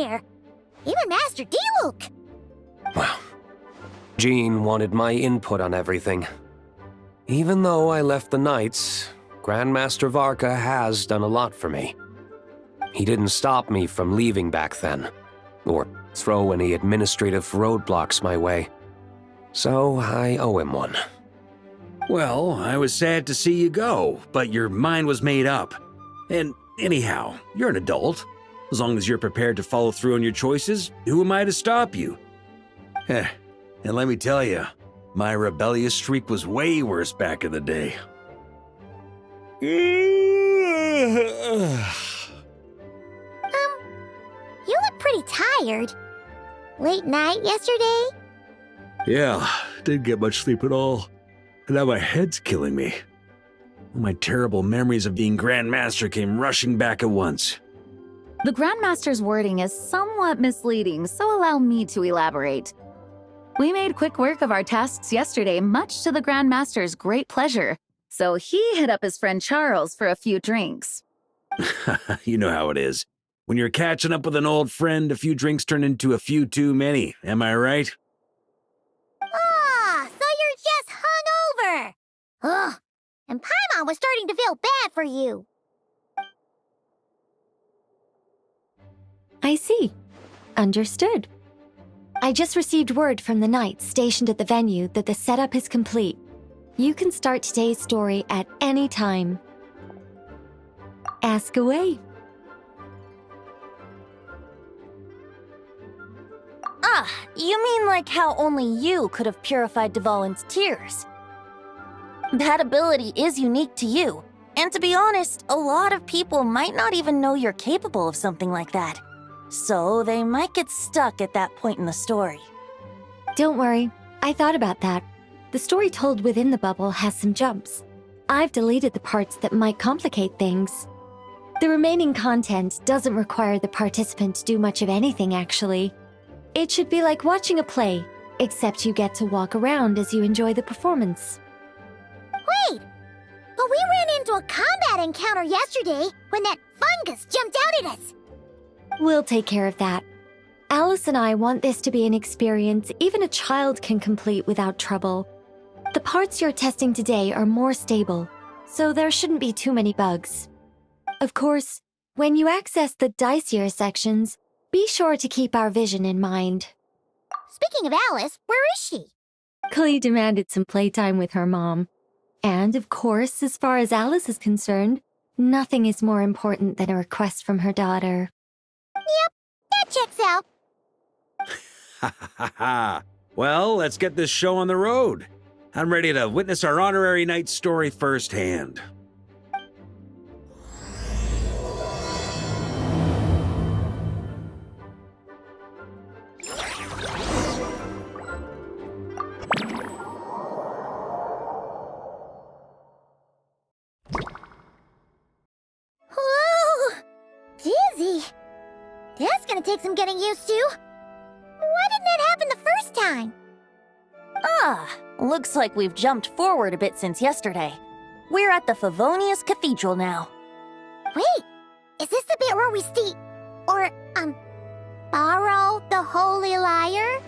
here. Even Master Diluc. Well, Jean wanted my input on everything. Even though I left the Knights, Grandmaster Varka has done a lot for me. He didn't stop me from leaving back then, or throw any administrative roadblocks my way. So I owe him one. Well, I was sad to see you go, but your mind was made up. And anyhow, you're an adult. As long as you're prepared to follow through on your choices, who am I to stop you? And let me tell you, my rebellious streak was way worse back in the day. You look pretty tired. Late night yesterday? Yeah, didn't get much sleep at all. And now my head's killing me. All my terrible memories of being Grandmaster came rushing back at once. The Grandmaster's wording is somewhat misleading, so allow me to elaborate. We made quick work of our tasks yesterday, much to the Grandmaster's great pleasure, so he hit up his friend Charles for a few drinks. You know how it is. When you're catching up with an old friend, a few drinks turn into a few too many, am I right? Ah, so you're just hungover. Ugh, and Paimon was starting to feel bad for you. I see. Understood. I just received word from the Knights stationed at the venue that the setup is complete. You can start today's story at any time. Ask away. Ah, you mean like how only you could have purified Dvalin's tears? That ability is unique to you, and to be honest, a lot of people might not even know you're capable of something like that. So they might get stuck at that point in the story. Don't worry, I thought about that. The story told within the bubble has some jumps. I've deleted the parts that might complicate things. The remaining content doesn't require the participant to do much of anything, actually. It should be like watching a play, except you get to walk around as you enjoy the performance. Wait, but we ran into a combat encounter yesterday when that fungus jumped out at us. We'll take care of that. Alice and I want this to be an experience even a child can complete without trouble. The parts you're testing today are more stable, so there shouldn't be too many bugs. Of course, when you access the dicier sections, be sure to keep our vision in mind. Speaking of Alice, where is she? Klee demanded some playtime with her mom. And of course, as far as Alice is concerned, nothing is more important than a request from her daughter. Yep, that checks out. Ha ha ha ha. Well, let's get this show on the road. I'm ready to witness our honorary knight story firsthand. Whoa! Dizzy. That's gonna take some getting used to. Why didn't that happen the first time? Ah, looks like we've jumped forward a bit since yesterday. We're at the Favonius Cathedral now. Wait, is this the bit where we borrow the Holy Lyre?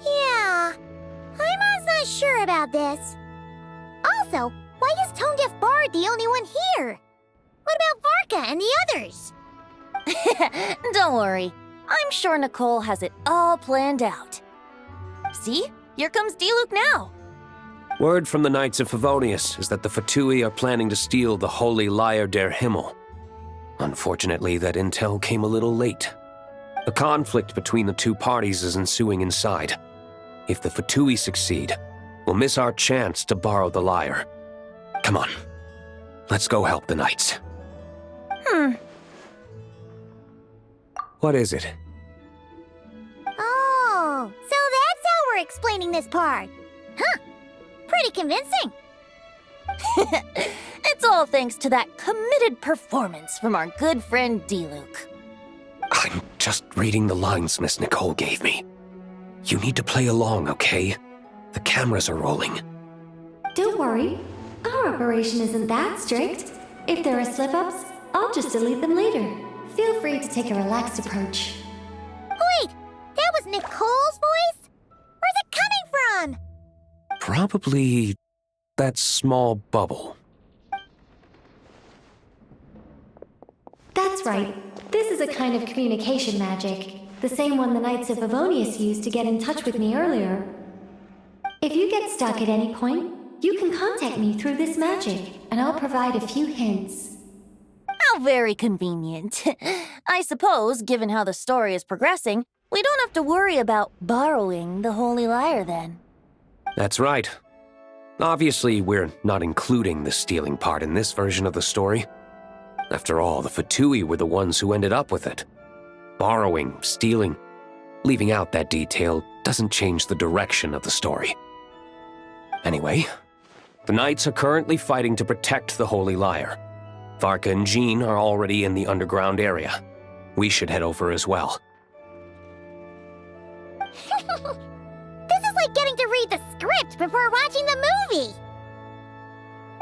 Yeah, I'm not sure about this. Also, why is Tone Deaf Bard the only one here? What about Varka and the others? Don't worry, I'm sure Nicole has it all planned out. See? Here comes Diluc now. Word from the Knights of Favonius is that the Fatui are planning to steal the Holy Lyre der Himmel. Unfortunately, that intel came a little late. A conflict between the two parties is ensuing inside. If the Fatui succeed, we'll miss our chance to borrow the lyre. Come on, let's go help the Knights. What is it? Oh, so that's how we're explaining this part. Huh, pretty convincing. It's all thanks to that committed performance from our good friend Diluc. I'm just reading the lines Miss Nicole gave me. You need to play along, okay? The cameras are rolling. Don't worry, our operation isn't that strict. If there are slip-ups, I'll just delete them later. Feel free to take a relaxed approach. Wait, that was Nicole's voice? Where's it coming from? Probably that small bubble. That's right. This is a kind of communication magic. The same one the Knights of Favonius used to get in touch with me earlier. If you get stuck at any point, you can contact me through this magic, and I'll provide a few hints. How very convenient. I suppose, given how the story is progressing, we don't have to worry about borrowing the Holy Lyre then. That's right. Obviously, we're not including the stealing part in this version of the story. After all, the Fatui were the ones who ended up with it. Borrowing, stealing, leaving out that detail doesn't change the direction of the story. Anyway, the Knights are currently fighting to protect the Holy Lyre. Varka and Jean are already in the underground area. We should head over as well. This is like getting to read the script before watching the movie.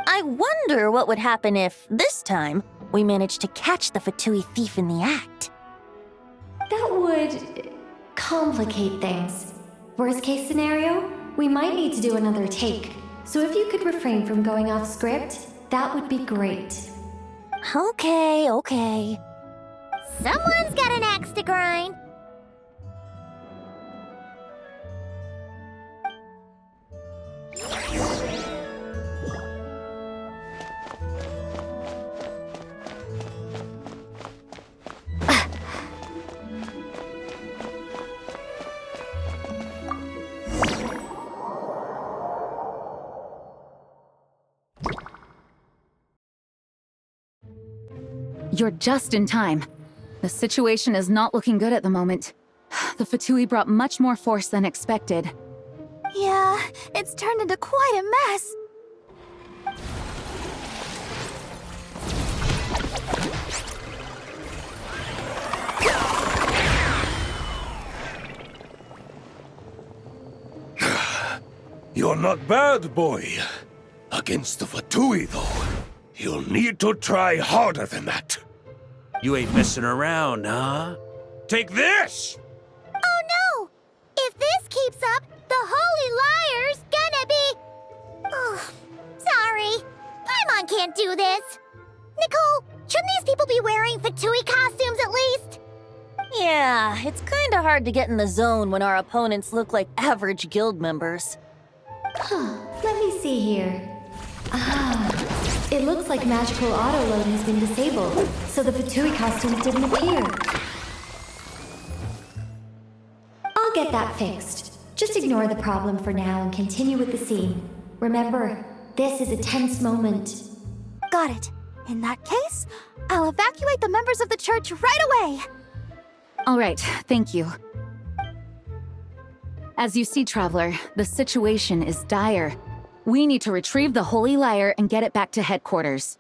I wonder what would happen if, this time, we managed to catch the Fatui thief in the act. That would complicate things. Worst case scenario, we might need to do another take. So if you could refrain from going off script, that would be great. Okay. Someone's got an axe to grind. You're just in time. The situation is not looking good at the moment. The Fatui brought much more force than expected. Yeah, it's turned into quite a mess. You're not bad, boy. Against the Fatui, though, you'll need to try harder than that. You ain't messing around, huh? Take this! Oh no! If this keeps up, the Holy Lyre's gonna be... Oh, sorry. Paimon can't do this. Nicole, shouldn't these people be wearing Fatui costumes at least? Yeah, it's kinda hard to get in the zone when our opponents look like average guild members. Let me see here. It looks like magical auto-load has been disabled, so the Fatui costumes didn't appear. I'll get that fixed. Just ignore the problem for now and continue with the scene. Remember, this is a tense moment. Got it. In that case, I'll evacuate the members of the church right away. All right, thank you. As you see, Traveler, the situation is dire. We need to retrieve the Holy Lyre and get it back to headquarters.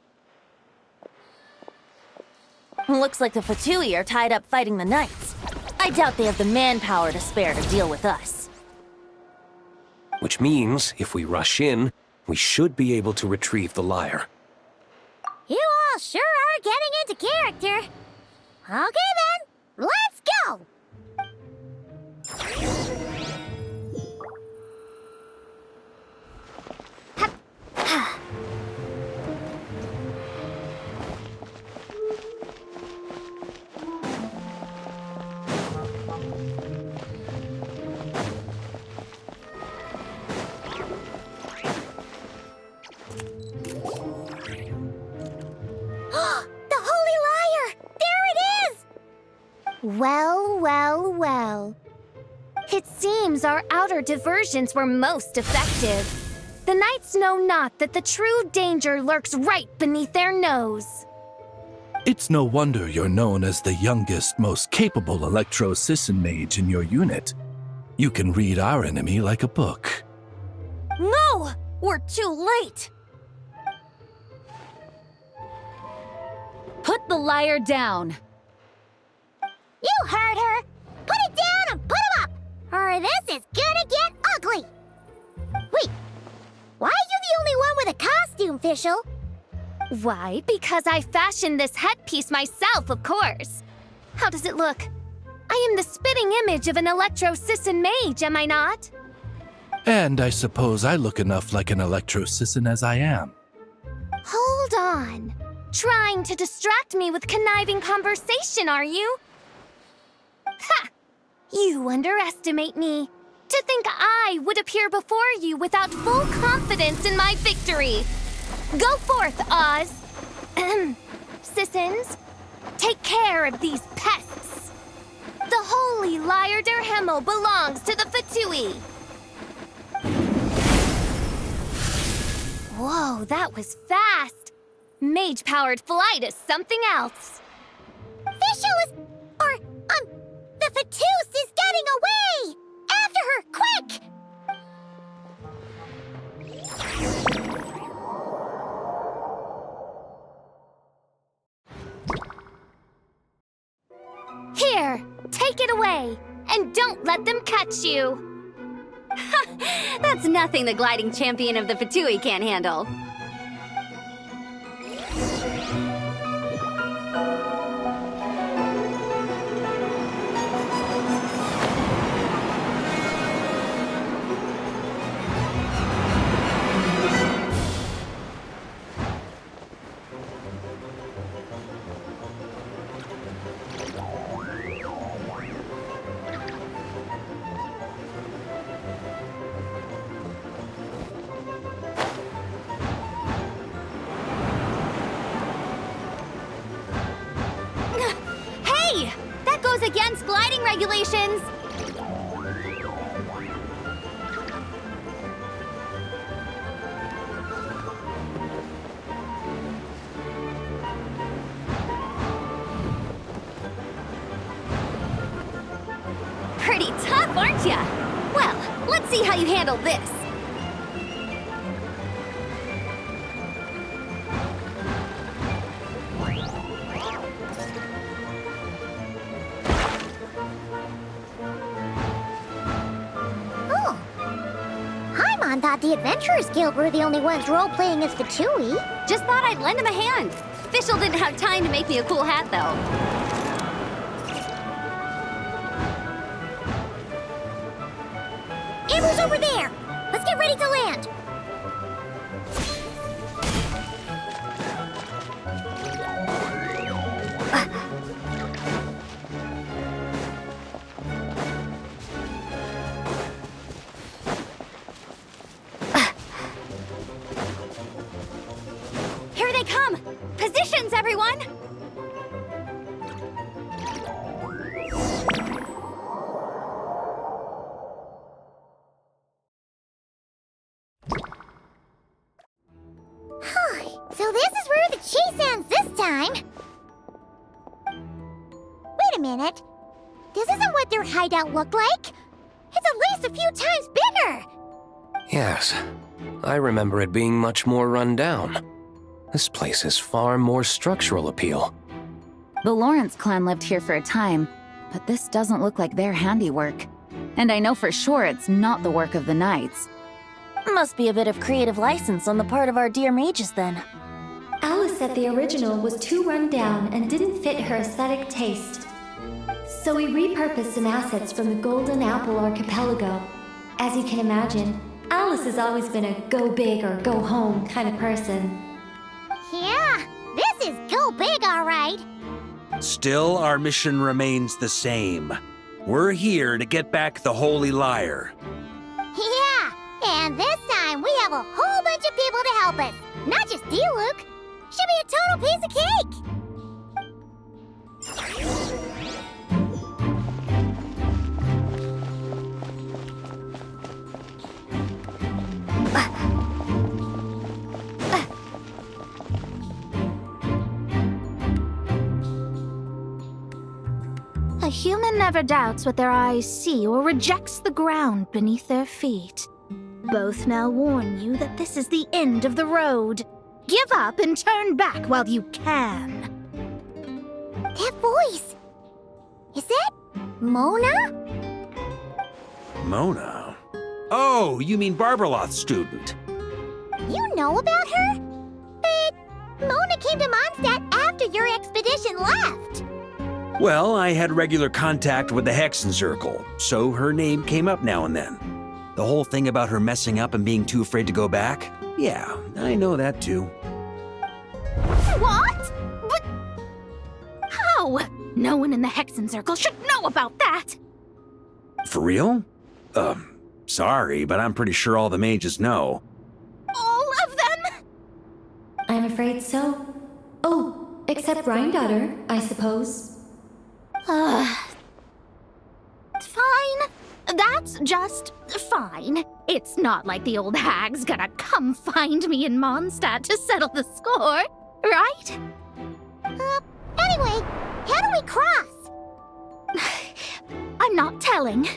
Looks like the Fatui are tied up fighting the Knights. I doubt they have the manpower to spare to deal with us. Which means, if we rush in, we should be able to retrieve the lyre. You all sure are getting into character. Okay then, let's go! The Holy Lyre! There it is! Well. It seems our outer diversions were most effective. The Knights know not that the true danger lurks right beneath their nose. It's no wonder you're known as the youngest, most capable electro-Sisson mage in your unit. You can read our enemy like a book. No! We're too late! Put the lyre down! You heard her! Put it down and put him up! Or this is gonna get ugly! Wait, why are you the only one with a costume, Fischl? Why? Because I fashioned this headpiece myself, of course. How does it look? I am the spitting image of an Electro-Sisson mage, am I not? And I suppose I look enough like an Electro-Sisson as I am. Hold on. Trying to distract me with conniving conversation, are you? Ha! You underestimate me. To think I would appear before you without full confidence in my victory. Go forth, Oz. Sissons, take care of these pests. The holy Lyre der Himmel belongs to the Fatui. Whoa, that was fast. Mage-powered flight is something else. The Fatus is getting away! After her, quick! Here, take it away, and don't let them catch you. That's nothing the gliding champion of the Fatui can't handle. Against gliding regulations! Pretty tough, aren't ya? Well, let's see how you handle this. Thought the Adventurers Guild were the only ones role-playing as Fatui. Just thought I'd lend him a hand. Fischl didn't have time to make me a cool hat, though. Amber's over there! Let's get ready to land! Positions, everyone! So this is where the chase ends this time. Wait a minute. This isn't what their hideout looked like. It's at least a few times bigger. Yes, I remember it being much more run down. This place has far more structural appeal. The Lawrence clan lived here for a time, but this doesn't look like their handiwork. And I know for sure it's not the work of the Knights. Must be a bit of creative license on the part of our dear mages, then. Alice said the original was too run down and didn't fit her aesthetic taste. So we repurposed some assets from the Golden Apple Archipelago. As you can imagine, Alice has always been a go big or go home kind of person. Yeah, this is go big, all right. Still, our mission remains the same. We're here to get back the Holy Lyre. Yeah, and this time we have a whole bunch of people to help us. Not just D-Luke. Should be a total piece of cake. A human never doubts what their eyes see or rejects the ground beneath their feet. Both now warn you that this is the end of the road. Give up and turn back while you can. That voice. Is that Mona? Mona? Oh, you mean Barbarloth's student. You know about her? But Mona came to Mondstadt after your expedition left. Well, I had regular contact with the Hexen Circle, so her name came up now and then. The whole thing about her messing up and being too afraid to go back? Yeah, I know that too. What? But how? No one in the Hexen Circle should know about that. For real? Sorry, but I'm pretty sure all the mages know. All of them? I'm afraid so. Oh, except Rhindaughter, I suppose. Fine. That's just fine. It's not like the old hag's gonna come find me in Mondstadt to settle the score, right? Anyway, how do we cross? I'm not telling.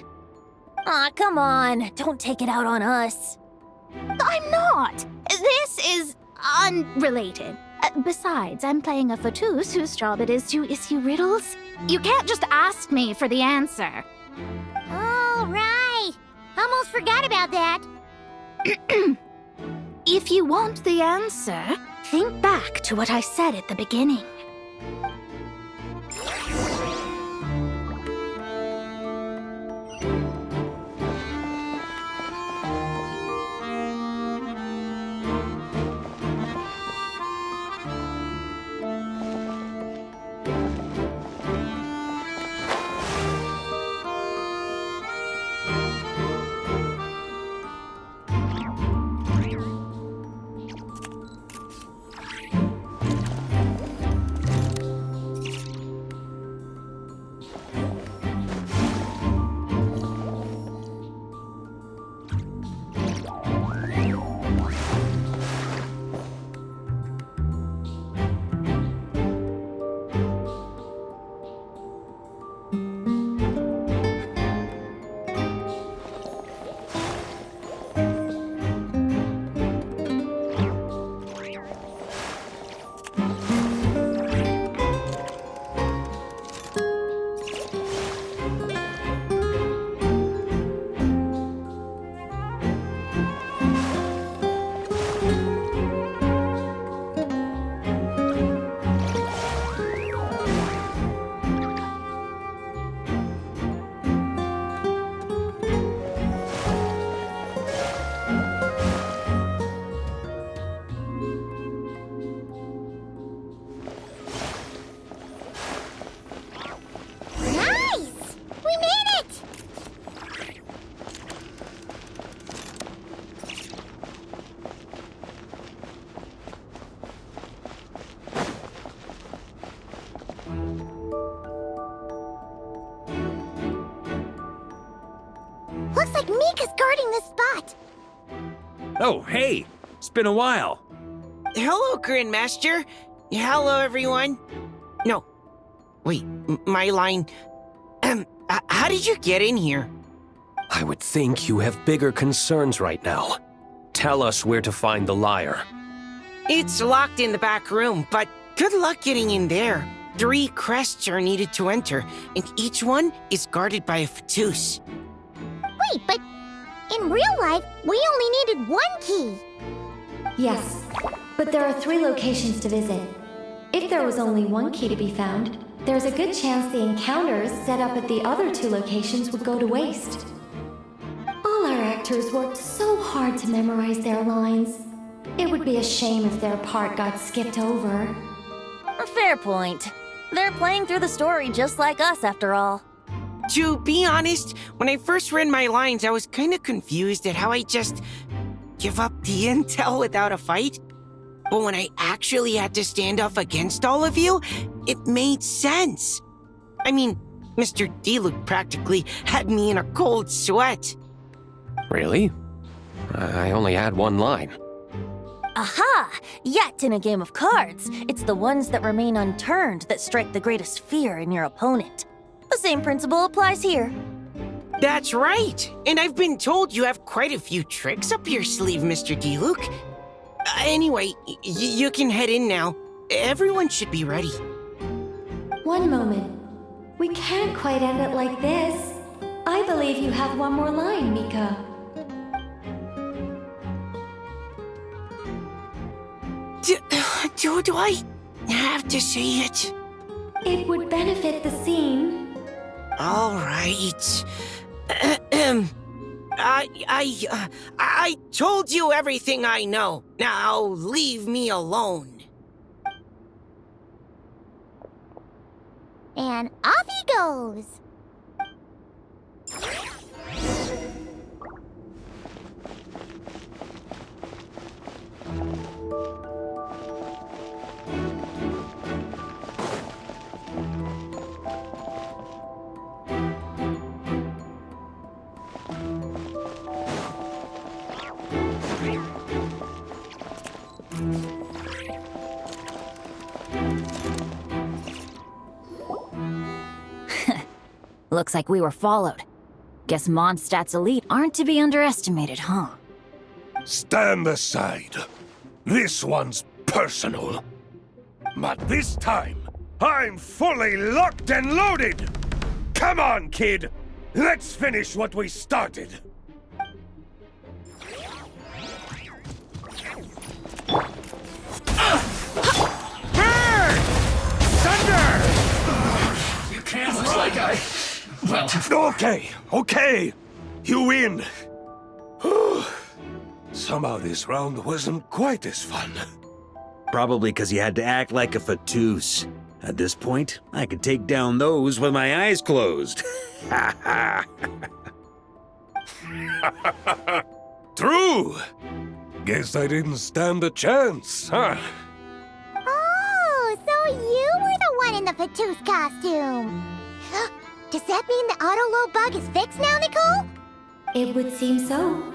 Aw, come on. Don't take it out on us. I'm not. This is unrelated. Besides, I'm playing a Fatus whose job it is to issue riddles. You can't just ask me for the answer. Oh, right. Almost forgot about that. If you want the answer, think back to what I said at the beginning. Nice! We made it! Looks like Mika's guarding this spot. Oh, hey! It's been a while. Hello, Grandmaster. Hello, everyone. No. Wait, my line. How did you get in here? I would think you have bigger concerns right now. Tell us where to find the lyre. It's locked in the back room, but good luck getting in there. 3 crests are needed to enter, and each one is guarded by a Fatus. Wait, but in real life, we only needed 1 key. Yes, but there are 3 locations to visit. If there was only 1 key to be found, there's a good chance the encounters set up at the other 2 locations would go to waste. All our actors worked so hard to memorize their lines. It would be a shame if their part got skipped over. A fair point. They're playing through the story just like us, after all. To be honest, when I first read my lines, I was kind of confused at how I just give up the intel without a fight. But when I actually had to stand up against all of you, it made sense. I mean, Mr. Diluc practically had me in a cold sweat. Really? I only had 1 line. Aha! Yet in a game of cards, it's the ones that remain unturned that strike the greatest fear in your opponent. The same principle applies here. That's right. And I've been told you have quite a few tricks up your sleeve, Mr. Diluc. Anyway, you can head in now. Everyone should be ready. One moment. We can't quite end it like this. I believe you have 1 more line, Mika. Do I have to say it? It would benefit the scene. All right. I told you everything I know. Now leave me alone. And off he goes. Looks like we were followed. Guess Mondstadt's elite aren't to be underestimated, huh? Stand aside. This one's personal. But this time, I'm fully locked and loaded! Come on, kid! Let's finish what we started! Burn! Thunder! You can't. Looks like I... Well... Okay. You win. Somehow this round wasn't quite as fun. Probably because you had to act like a fatus. At this point, I could take down those with my eyes closed. True! Guess I didn't stand a chance, huh? Oh, so you were the one in the Fatous costume. Does that mean the auto-load bug is fixed now, Nicole? It would seem so.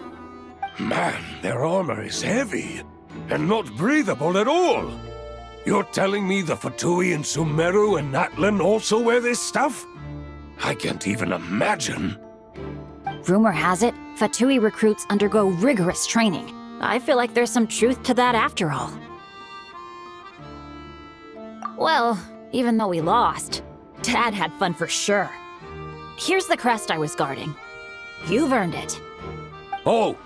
Man, their armor is heavy and not breathable at all. You're telling me the Fatui in Sumeru and Natlan also wear this stuff? I can't even imagine. Rumor has it, Fatui recruits undergo rigorous training. I feel like there's some truth to that after all. Well, even though we lost, Dad had fun for sure. Here's the crest I was guarding. You've earned it. Oh,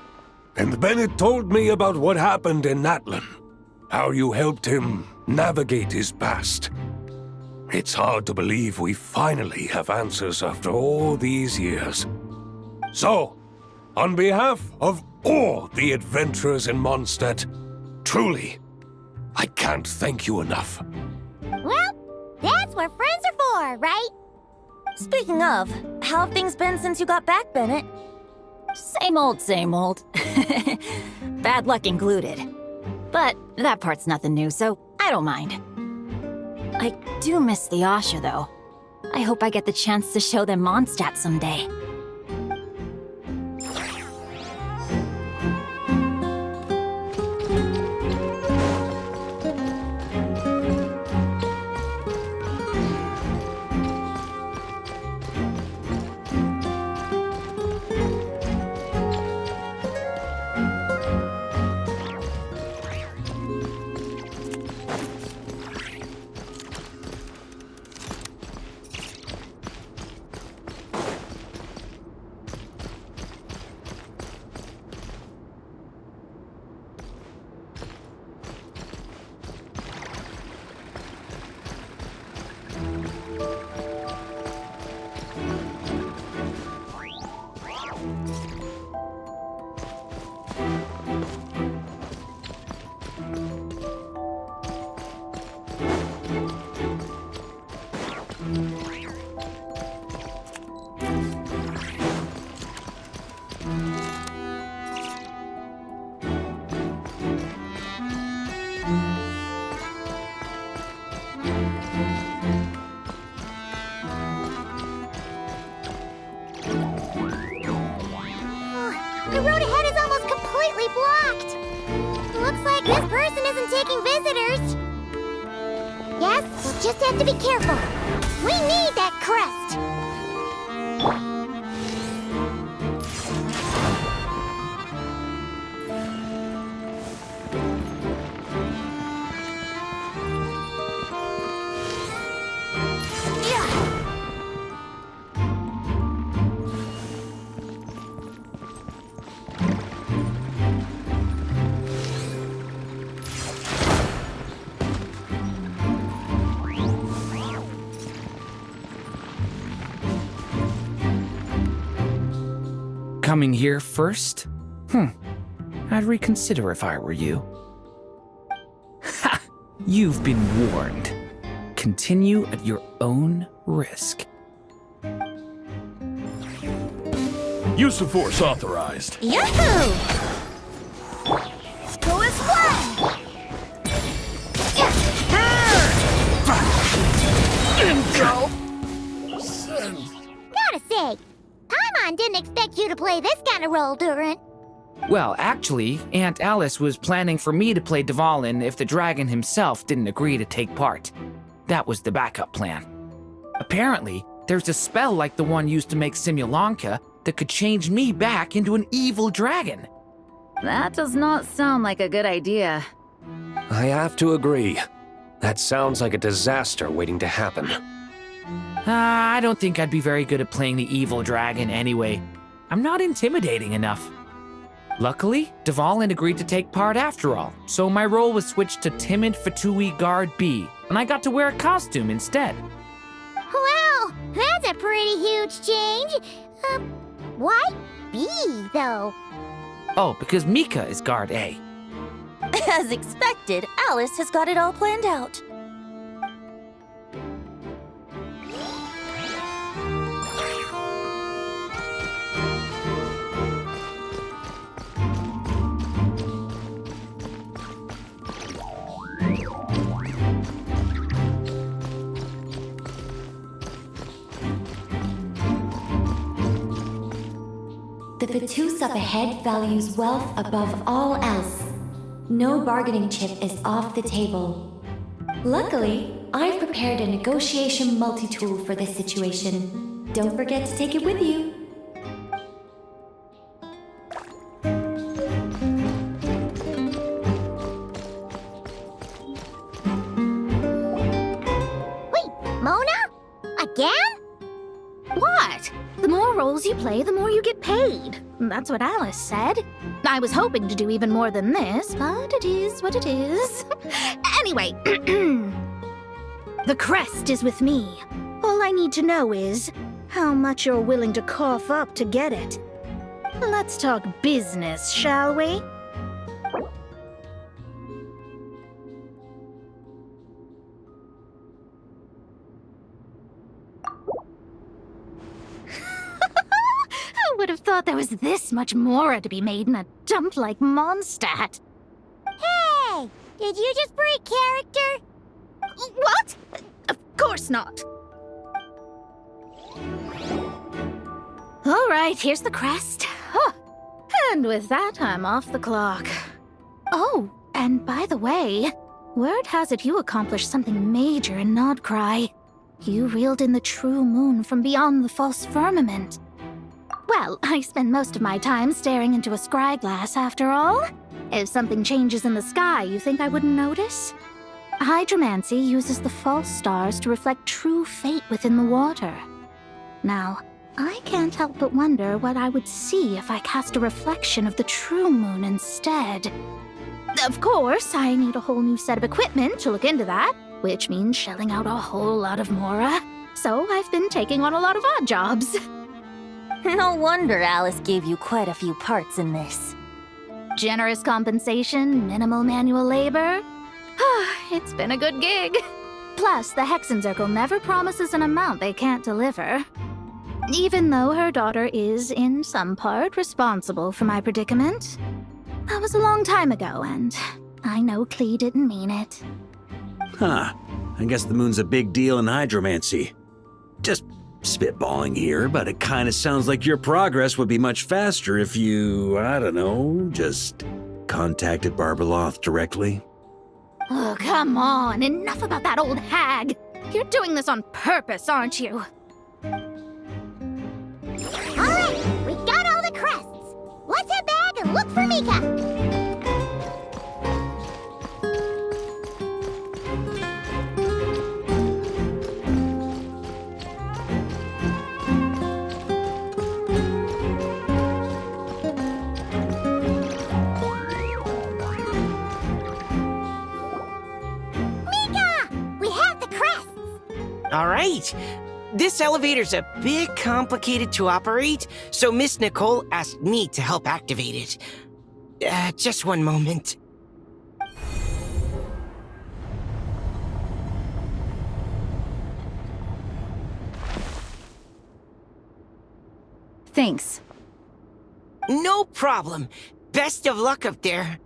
and Bennett told me about what happened in Natlan. How you helped him navigate his past. It's hard to believe we finally have answers after all these years. So, on behalf of all the adventurers in Mondstadt, truly, I can't thank you enough. Well, that's what friends are for, right? Speaking of, how have things been since you got back, Bennett? Same old, same old. Bad luck included. But that part's nothing new, so I don't mind. I do miss the Asha, though. I hope I get the chance to show them Mondstadt someday. The road ahead is almost completely blocked. Looks like this person isn't taking visitors. Yes, we'll just have to be careful. We need that crest. coming here first? I'd reconsider if I were you. Ha! You've been warned. Continue at your own risk. Use of force authorized. Yahoo! Go as planned! Gotta say, Paimon didn't expect you to play this kind of role, Durin. Well, actually, Aunt Alice was planning for me to play Dvalin if the dragon himself didn't agree to take part. That was the backup plan. Apparently, there's a spell like the one used to make Simulanka that could change me back into an evil dragon. That does not sound like a good idea. I have to agree. That sounds like a disaster waiting to happen. I don't think I'd be very good at playing the evil dragon anyway. I'm not intimidating enough. Luckily, Dvalin agreed to take part after all, so my role was switched to timid Fatui Guard B, and I got to wear a costume instead. Wow, that's a pretty huge change. Why B, though? Oh, because Mika is Guard A. As expected, Alice has got it all planned out. The Fatus up ahead values wealth above all else. No bargaining chip is off the table. Luckily, I've prepared a negotiation multi-tool for this situation. Don't forget to take it with you. Wait, Mona? Again? What? The more roles you play, the more you get paid. That's what Alice said. I was hoping to do even more than this, but it is what it is. Anyway, the crest is with me. All I need to know is how much you're willing to cough up to get it. Let's talk business, shall we? Who would have thought there was this much Mora to be made in a dump like Mondstadt? Hey, did you just break character? What? Of course not. All right, here's the crest. Huh. And with that, I'm off the clock. Oh, and by the way, word has it you accomplished something major in Nodcry. You reeled in the true moon from beyond the false firmament. Well, I spend most of my time staring into a scry glass after all. If something changes in the sky, you think I wouldn't notice? Hydromancy uses the false stars to reflect true fate within the water. Now, I can't help but wonder what I would see if I cast a reflection of the true moon instead. Of course, I need a whole new set of equipment to look into that, which means shelling out a whole lot of Mora. So I've been taking on a lot of odd jobs. No wonder Alice gave you quite a few parts in this. Generous compensation, minimal manual labor. It's been a good gig. Plus, the Hexenzirkel never promises an amount they can't deliver. Even though her daughter is, in some part, responsible for my predicament. That was a long time ago, and I know Klee didn't mean it. Huh. I guess the moon's a big deal in hydromancy. Just spitballing here, but it kind of sounds like your progress would be much faster if you, I don't know, just contacted Barbeloth directly. Oh, come on. Enough about that old hag. You're doing this on purpose, aren't you? All right, we got all the crests. Let's head back and look for Mika. All right. this elevator's a bit complicated to operate, so Miss Nicole asked me to help activate it. Just one moment. Thanks. No problem. Best of luck up there.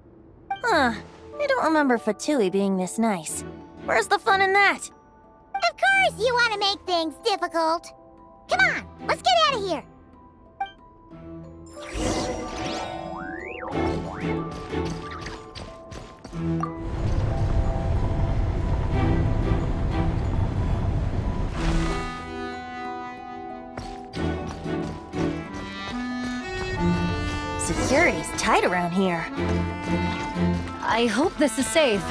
Huh. I don't remember Fatui being this nice. Where's the fun in that? Of course you want to make things difficult. Come on, let's get out of here. Security's tight around here. I hope this is safe.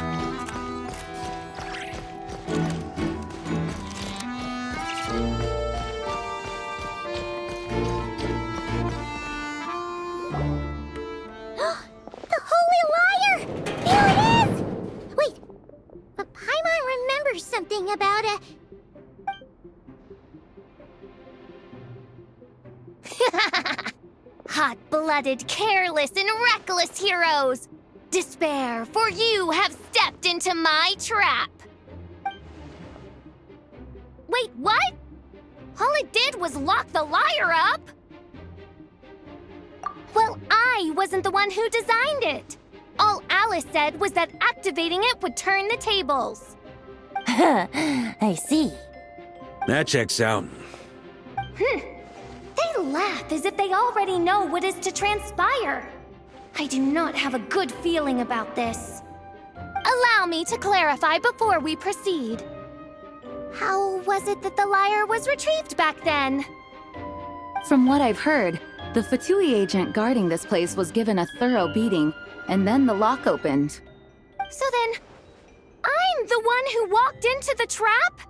The Holy Liar! There it is! Wait, but Paimon remembers something about a... Hot-blooded, careless, and reckless heroes! Despair, for you have stepped into my trap! Wait, what? All it did was lock the liar up! Well, I wasn't the one who designed it! All Alice said was that activating it would turn the tables. I see. That checks out. They laugh as if they already know what is to transpire. I do not have a good feeling about this. Allow me to clarify before we proceed. How was it that the lyre was retrieved back then? From what I've heard, the Fatui agent guarding this place was given a thorough beating, and then the lock opened. So then, I'm the one who walked into the trap?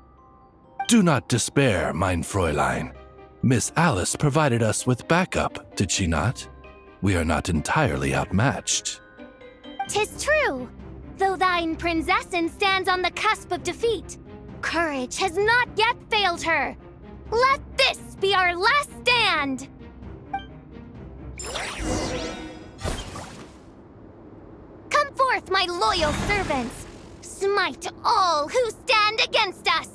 Do not despair, mein Fräulein. Miss Alice provided us with backup, did she not? We are not entirely outmatched. 'Tis true. Though thine Prinzessin stands on the cusp of defeat, courage has not yet failed her. Let this be our last stand! Come forth, my loyal servants! Smite all who stand against us!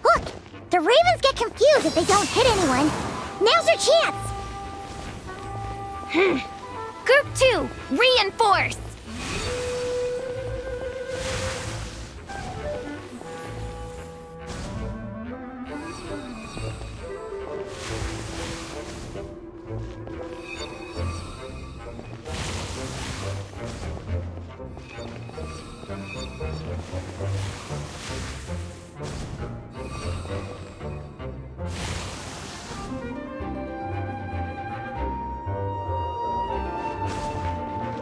Look, the ravens get confused if they don't hit anyone. Now's your chance! Group 2, reinforce!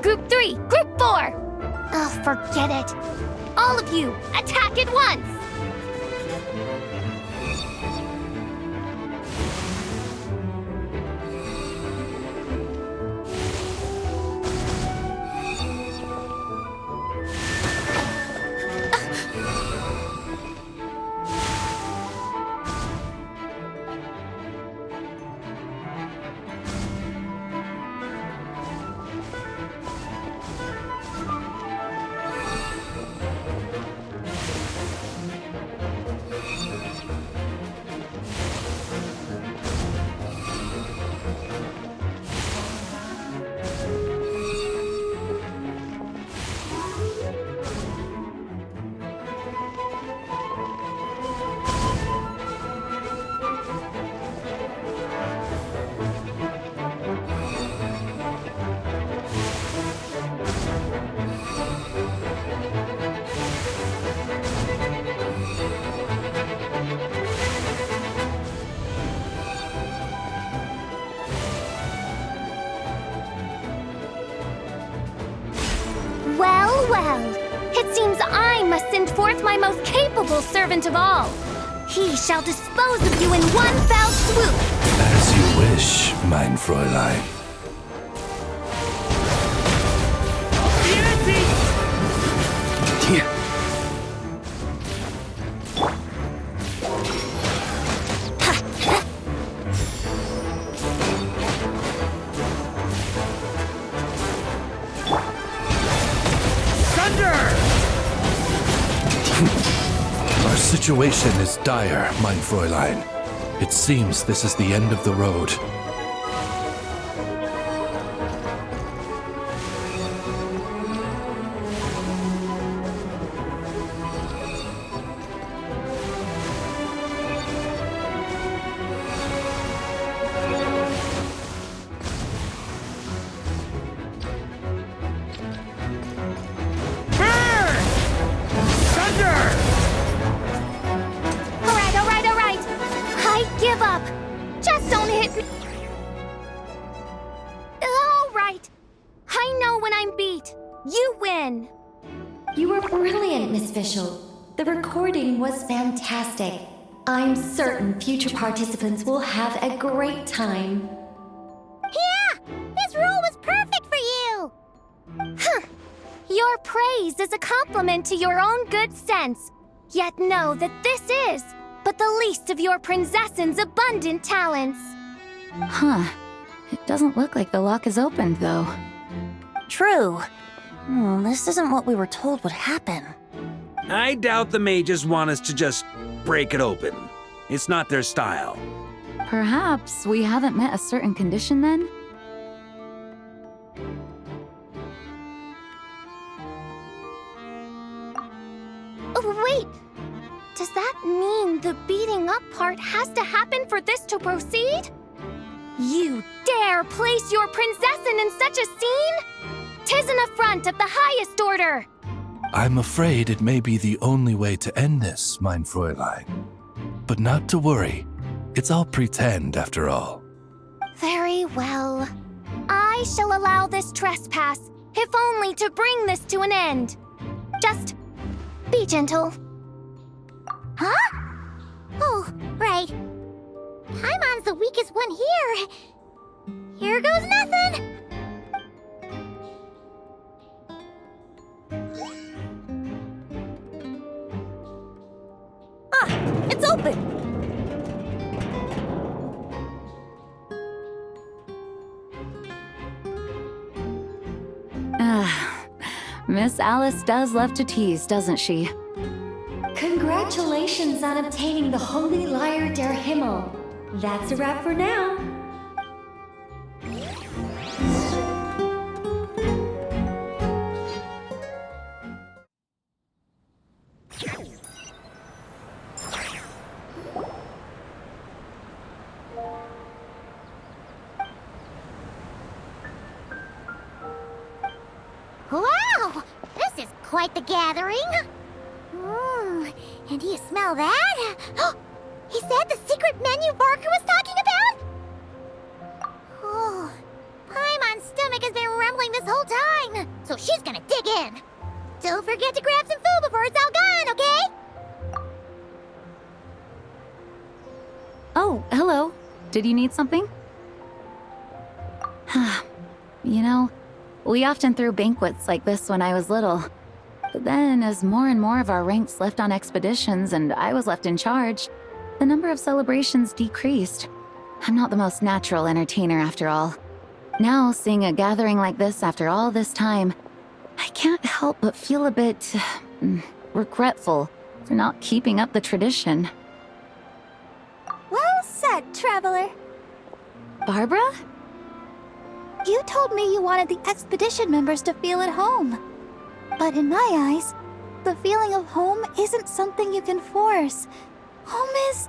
Group 3, Group 4! Oh, forget it. All of you, attack at once! Well, well. It seems I must send forth my most capable servant of all. He shall dispose of you in one fell swoop. As you wish, mein Fräulein. Yancy! situation is dire, mein Fräulein. It seems this is the end of the road. Alright. I give up. Just don't hit me. Alright. I know when I'm beat. You win. You were brilliant, Miss Fischl. The recording was fantastic. I'm certain future participants will have a great time. Yeah! This role was perfect for you! Your praise is a compliment to your own good sense. Yet know that this is but the least of your princess's abundant talents. Huh. It doesn't look like the lock is opened, though. True. This isn't what we were told would happen. I doubt the mages want us to just break it open. It's not their style. Perhaps we haven't met a certain condition then? Oh, wait! Does that mean the beating up part has to happen for this to proceed? You dare place your princessin in such a scene? 'Tis an affront of the highest order! I'm afraid it may be the only way to end this, mein Fräulein. But not to worry. It's all pretend, after all. Very well. I shall allow this trespass, if only to bring this to an end. Just be gentle. Huh? Oh, right. Paimon's the weakest one here. Here goes nothing! It's open! Miss Alice does love to tease, doesn't she? Congratulations on obtaining the Holy Lyre der Himmel. That's a wrap for now. Wow! This is quite the gathering! And do you smell that? Is that the secret menu Barker was talking about? Oh, Paimon's stomach has been rumbling this whole time, so she's gonna dig in. Don't forget to grab some food before it's all gone, okay? Oh, hello. Did you need something? You know, we often threw banquets like this when I was little. But then, as more and more of our ranks left on expeditions and I was left in charge, the number of celebrations decreased. I'm not the most natural entertainer after all. Now, seeing a gathering like this after all this time, I can't help but feel a bit regretful for not keeping up the tradition. Well said, traveler. Barbara? You told me you wanted the expedition members to feel at home. But in my eyes, the feeling of home isn't something you can force. Home is...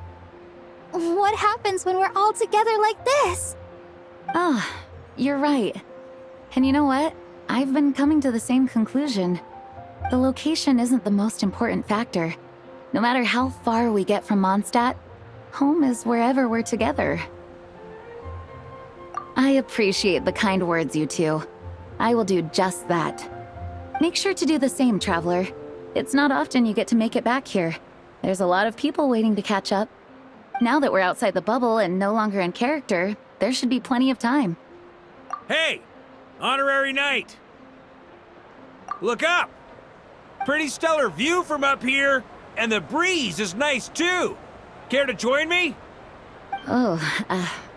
what happens when we're all together like this? Ah, you're right. And you know what? I've been coming to the same conclusion. The location isn't the most important factor. No matter how far we get from Mondstadt, home is wherever we're together. I appreciate the kind words, you two. I will do just that. Make sure to do the same, traveler. It's not often you get to make it back here. There's a lot of people waiting to catch up. Now that we're outside the bubble and no longer in character, there should be plenty of time. Hey! Honorary Knight! Look up! Pretty stellar view from up here, and the breeze is nice too. Care to join me? Oh,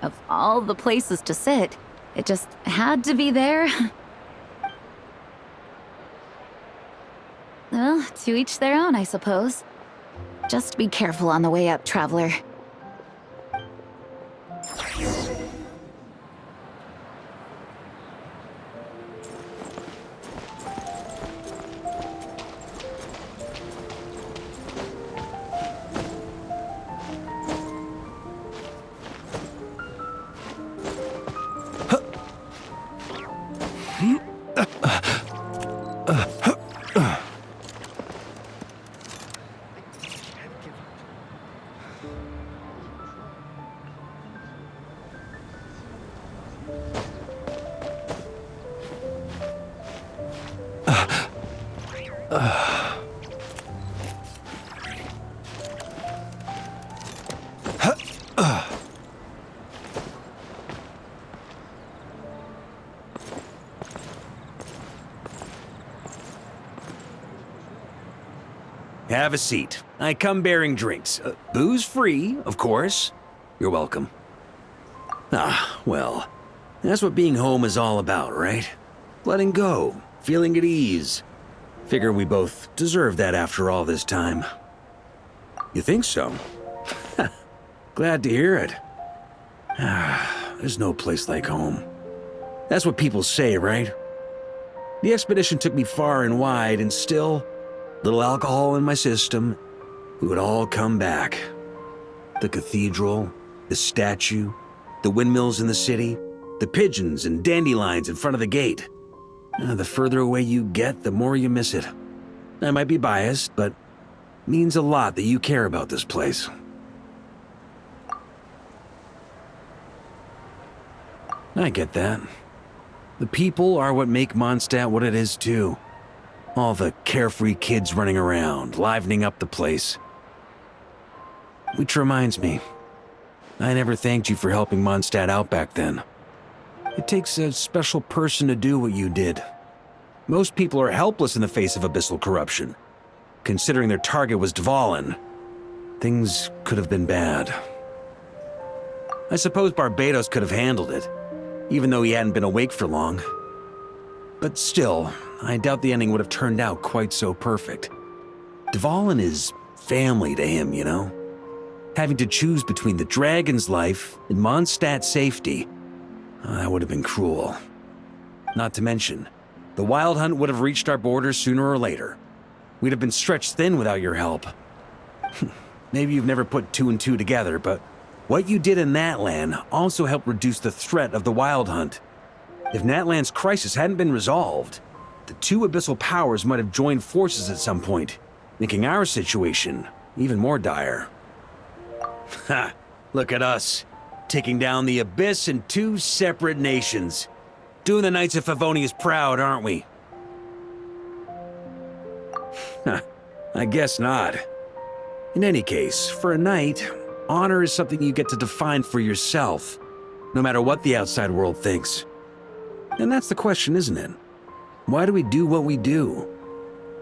of all the places to sit, it just had to be there. Well, to each their own, I suppose. Just be careful on the way up, traveler. Have a seat. I come bearing drinks. Booze free, of course. You're welcome. Ah, well, that's what being home is all about, right? Letting go, feeling at ease. Figure we both deserve that after all this time. You think so? Glad to hear it. There's no place like home. That's what people say, right? The expedition took me far and wide, and still, little alcohol in my system, it would all come back. The cathedral, the statue, the windmills in the city, the pigeons and dandelions in front of the gate. The further away you get, the more you miss it. I might be biased, but it means a lot that you care about this place. I get that. The people are what make Mondstadt what it is, too. All the carefree kids running around, livening up the place. Which reminds me, I never thanked you for helping Mondstadt out back then. It takes a special person to do what you did. Most people are helpless in the face of abyssal corruption. Considering their target was Dvalin, things could have been bad. I suppose Barbados could have handled it, even though he hadn't been awake for long. But still, I doubt the ending would have turned out quite so perfect. Dvalin is family to him, you know? Having to choose between the dragon's life and Mondstadt's safety, that would have been cruel. Not to mention, the Wild Hunt would have reached our borders sooner or later. We'd have been stretched thin without your help. Maybe you've never put two and two together, but what you did in Natlan also helped reduce the threat of the Wild Hunt. If Natlan's crisis hadn't been resolved, the two abyssal powers might have joined forces at some point, making our situation even more dire. Ha! Look at us, taking down the Abyss in two separate nations. Doing the Knights of Favonius proud, aren't we? I guess not. In any case, for a knight, honor is something you get to define for yourself, no matter what the outside world thinks. And that's the question, isn't it? Why do we do what we do?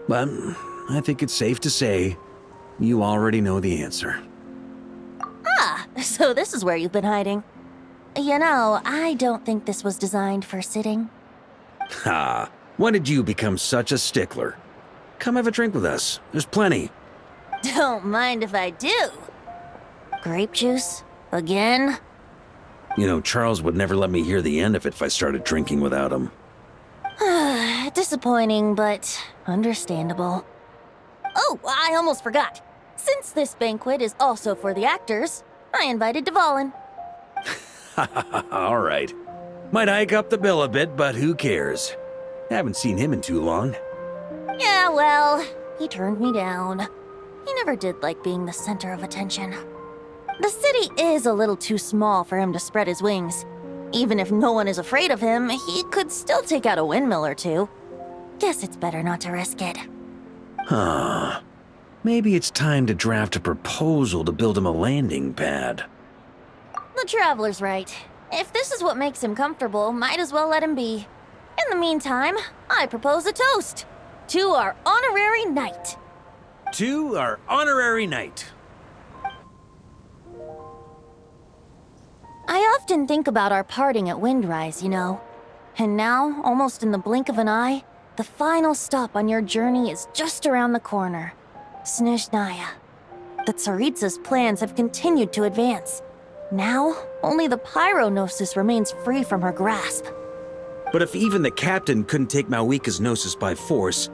But I think it's safe to say you already know the answer. Ah, so this is where you've been hiding. You know, I don't think this was designed for sitting. Ha! When did you become such a stickler? Come have a drink with us. There's plenty. Don't mind if I do. Grape juice? Again? You know, Charles would never let me hear the end of it if I started drinking without him. Disappointing, but understandable. Oh, I almost forgot. Since this banquet is also for the actors, I invited Dvalin. All right. Might hike up the bill a bit, but who cares? Haven't seen him in too long. Yeah, well, he turned me down. He never did like being the center of attention. The city is a little too small for him to spread his wings. Even if no one is afraid of him, he could still take out a windmill or two. Guess it's better not to risk it. Huh. Maybe it's time to draft a proposal to build him a landing pad. The Traveler's right. If this is what makes him comfortable, might as well let him be. In the meantime, I propose a toast to our honorary knight. To our honorary knight. I often think about our parting at Windrise, you know. And now, almost in the blink of an eye, the final stop on your journey is just around the corner. Snezhnaya. that Tsaritsa's plans have continued to advance. Now, only the Pyronosis remains free from her grasp. But if even the captain couldn't take Malwika's Gnosis by force,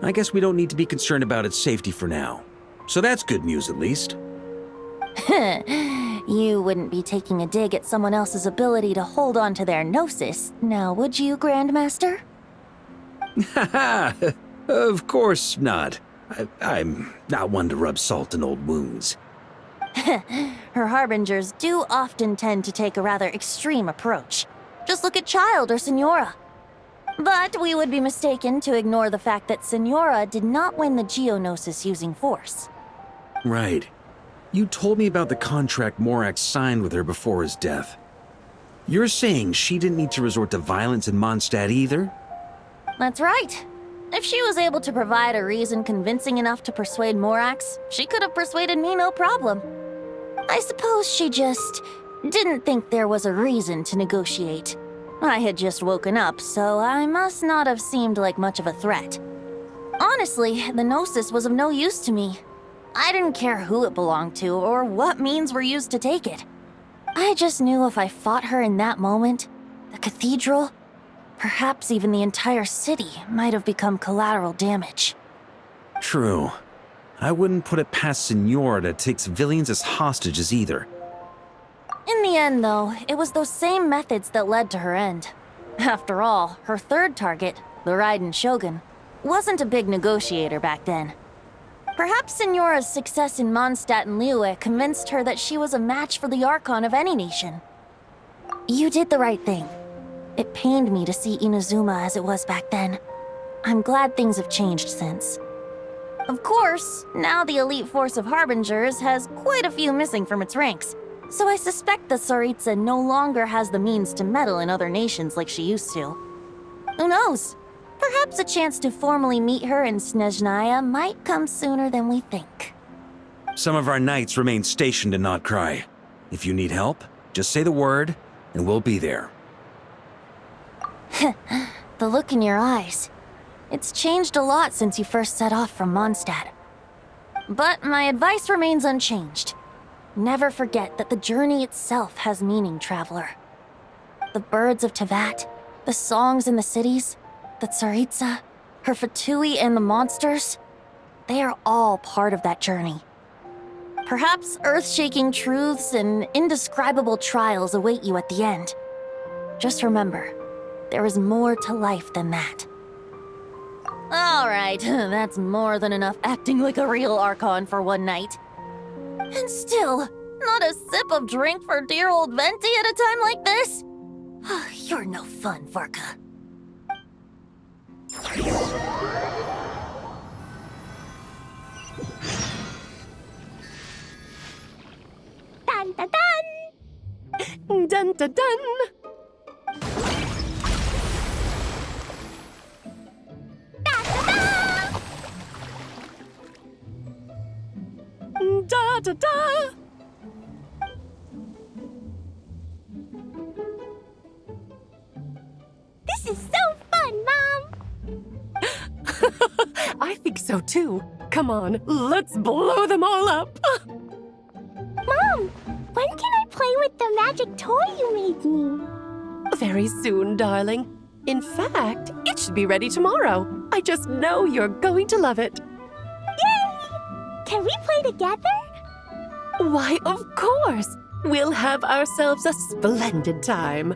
I guess we don't need to be concerned about its safety for now. So that's good news, at least. You wouldn't be taking a dig at someone else's ability to hold on to their Gnosis, now would you, Grandmaster? Haha, of course not. I'm not one to rub salt in old wounds. Her harbingers do often tend to take a rather extreme approach. Just look at Child or Signora. But we would be mistaken to ignore the fact that Signora did not win the Geonosis using force. Right. You told me about the contract Morax signed with her before his death. You're saying she didn't need to resort to violence in Mondstadt either? That's right. If she was able to provide a reason convincing enough to persuade Morax, she could have persuaded me no problem. I suppose she just didn't think there was a reason to negotiate. I had just woken up, so I must not have seemed like much of a threat. Honestly, the Gnosis was of no use to me. I didn't care who it belonged to or what means were used to take it. I just knew if I fought her in that moment, the cathedral, perhaps even the entire city, might have become collateral damage. True. I wouldn't put it past Signora to take civilians as hostages either. In the end, though, it was those same methods that led to her end. After all, her third target, the Raiden Shogun, wasn't a big negotiator back then. Perhaps Signora's success in Mondstadt and Liyue convinced her that she was a match for the Archon of any nation. You did the right thing. It pained me to see Inazuma as it was back then. I'm glad things have changed since. Of course, now the elite force of Harbingers has quite a few missing from its ranks, so I suspect that Tsaritsa no longer has the means to meddle in other nations like she used to. Who knows? Perhaps a chance to formally meet her in Snezhnaya might come sooner than we think. Some of our knights remain stationed in Notcry. If you need help, just say the word, and we'll be there. The look in your eyes. It's changed a lot since you first set off from Mondstadt. But my advice remains unchanged. Never forget that the journey itself has meaning, traveler. The birds of Tevat, the songs in the cities, the Tsaritsa, her Fatui and the monsters, they are all part of that journey. Perhaps earth-shaking truths and indescribable trials await you at the end. Just remember, there is more to life than that. All right, that's more than enough acting like a real Archon for one night. And still, not a sip of drink for dear old Venti at a time like this? You're no fun, Varka. Dun dun dun! Dun dun dun! Da da da! This is so fun, Mom! I think so too. Come on, let's blow them all up! Mom, when can I play with the magic toy you made me? Very soon, darling. In fact, it should be ready tomorrow. I just know you're going to love it. Yay! Can we play together? Why, of course! We'll have ourselves a splendid time.